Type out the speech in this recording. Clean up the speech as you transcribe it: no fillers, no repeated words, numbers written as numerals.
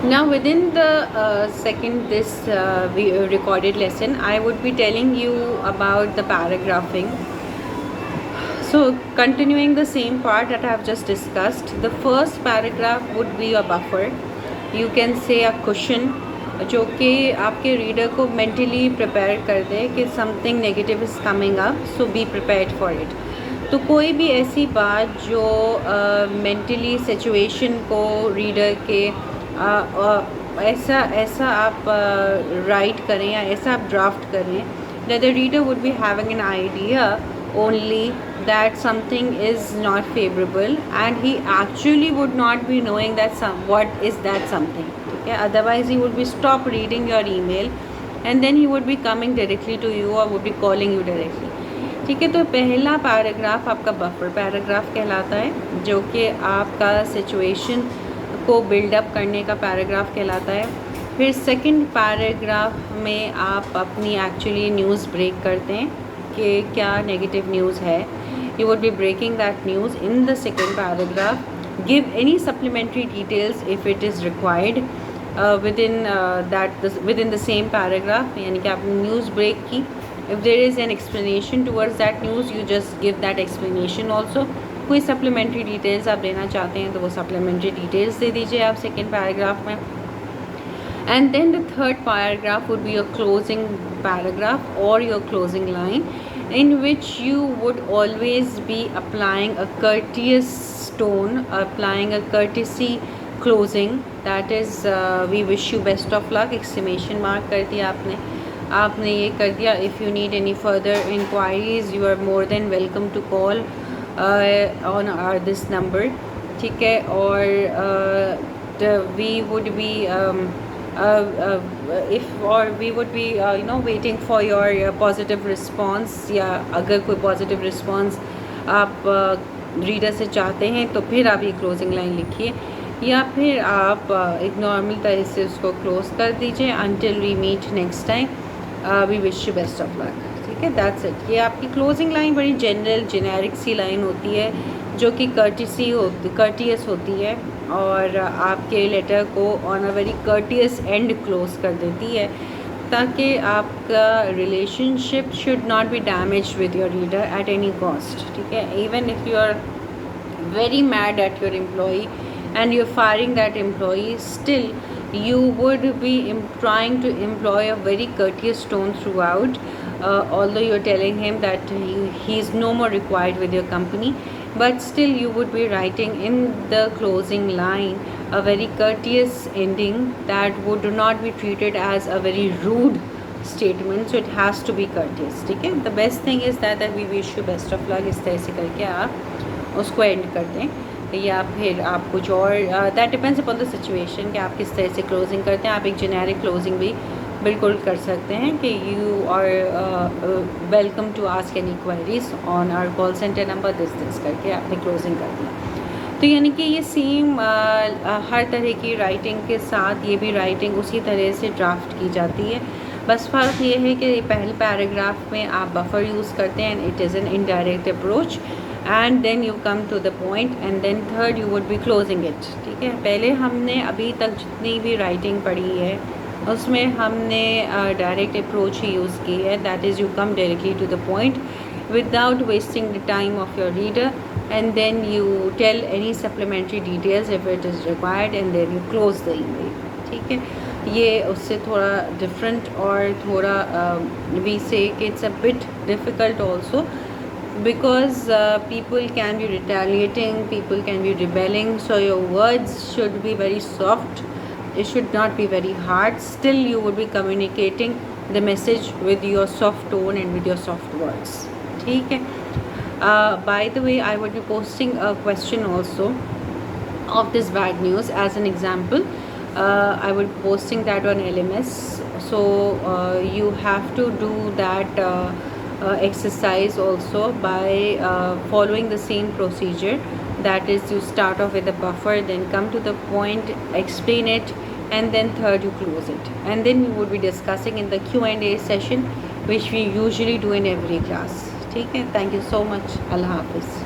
Now within the second this recorded lesson, I would be telling you about the paragraphing. So continuing the same part that I have just discussed, the first paragraph would be a buffer. You can say a cushion, जो कि आपके reader को mentally prepare कर दे कि something negative is coming up, so be prepared for it. तो कोई भी ऐसी बात जो मेंटली सिचुएशन को रीडर के ऐसा आप राइट करें या ऐसा आप ड्राफ्ट करें that the reader would be having an idea only that something is not favorable and he actually would not be knowing that what is that something. Okay? Otherwise he would be stop reading your email and then he would be coming directly to you or would be calling you directly. ठीक है, तो पहला paragraph आपका buffer paragraph कहलाता है, जो कि आपका सिचुएशन को बिल्डअप करने का पैराग्राफ कहलाता है. फिर सेकंड पैराग्राफ में आप अपनी एक्चुअली न्यूज़ ब्रेक करते हैं कि क्या नेगेटिव न्यूज़ है. You would be breaking that news in the second paragraph. Give any supplementary details if it is required within the same paragraph. यानी कि आपने न्यूज़ ब्रेक की. If there is an explanation towards that news, you just give that explanation also. कोई supplementary details आप देना चाहते हैं तो वो supplementary details दे दीजिए आप second paragraph में. And then the third paragraph would be your closing paragraph or your closing line, in which you would always be applying a courteous tone, applying a courtesy closing. That is, we wish you best of luck, exclamation mark कर दिया आपने ये कर दिया. If you need any further inquiries you are more than welcome to call on this number. ठीक है, और we would be waiting for your positive response. या अगर कोई पॉजिटिव रिस्पॉन्स आप रीडर से चाहते हैं तो फिर आप ये क्लोजिंग लाइन लिखिए, या फिर आप एक नॉर्मल तरह से उसको क्लोज कर दीजिए. Until we meet next time, we wish you best of luck. ठीक है, दैट्स इट. ये आपकी क्लोजिंग लाइन बड़ी जनरल जेनेरिक सी लाइन होती है जो कि कर्टियस होती है और आपके लेटर को on a very courteous and close कर देती है, ताकि आपका relationship should not be damage with your reader at any cost. ठीक है, even if you are very mad at your employee and you're firing that employee, still you would be trying to employ a very courteous tone throughout, although you're telling him that he is no more required with your company, but still you would be writing in the closing line a very courteous ending that would not be treated as a very rude statement, so it has to be courteous. ठीक है, the best thing is that we wish you best of luck. इस तरह से करके आप उसको and कर दें, या फिर आप कुछ और, that depends upon the situation कि आप किस तरह से क्लोजिंग करते हैं. आप एक जेनेरिक क्लोजिंग भी बिल्कुल कर सकते हैं कि you are welcome to ask any queries on our call centre number this करके आपने क्लोजिंग कर दी. तो यानी कि ये सेम हर तरह की राइटिंग के साथ ये भी राइटिंग उसी तरह से ड्राफ्ट की जाती है. बस फ़र्क ये है कि पहले पैराग्राफ में आप बफर यूज़ करते हैं and it is an indirect approach, and then you come to the point, and then third you would be closing it. ठीक है, पहले हमने अभी तक जितनी भी राइटिंग पढ़ी है उसमें हमने डायरेक्ट अप्रोच ही यूज़ की है. That is you come directly to the point without wasting the time of your reader, and then you tell any supplementary details if it is required, and then you close the email. ठीक है, ये उससे थोड़ा different और थोड़ा we से कि it's a bit difficult also, because people can be retaliating, people can be rebelling, so your words should be very soft, it should not be very hard. Still you would be communicating the message with your soft tone and with your soft words. ठीक है, by the way, I would be posting a question also of this bad news as an example. I would be posting that on LMS, so you have to do that exercise also by following the same procedure. That is, you start off with a buffer, then come to the point, explain it, and then third you close it, and then we would be discussing in the Q&A session which we usually do in every class. ठीक है, thank you so much. Allah Hafiz.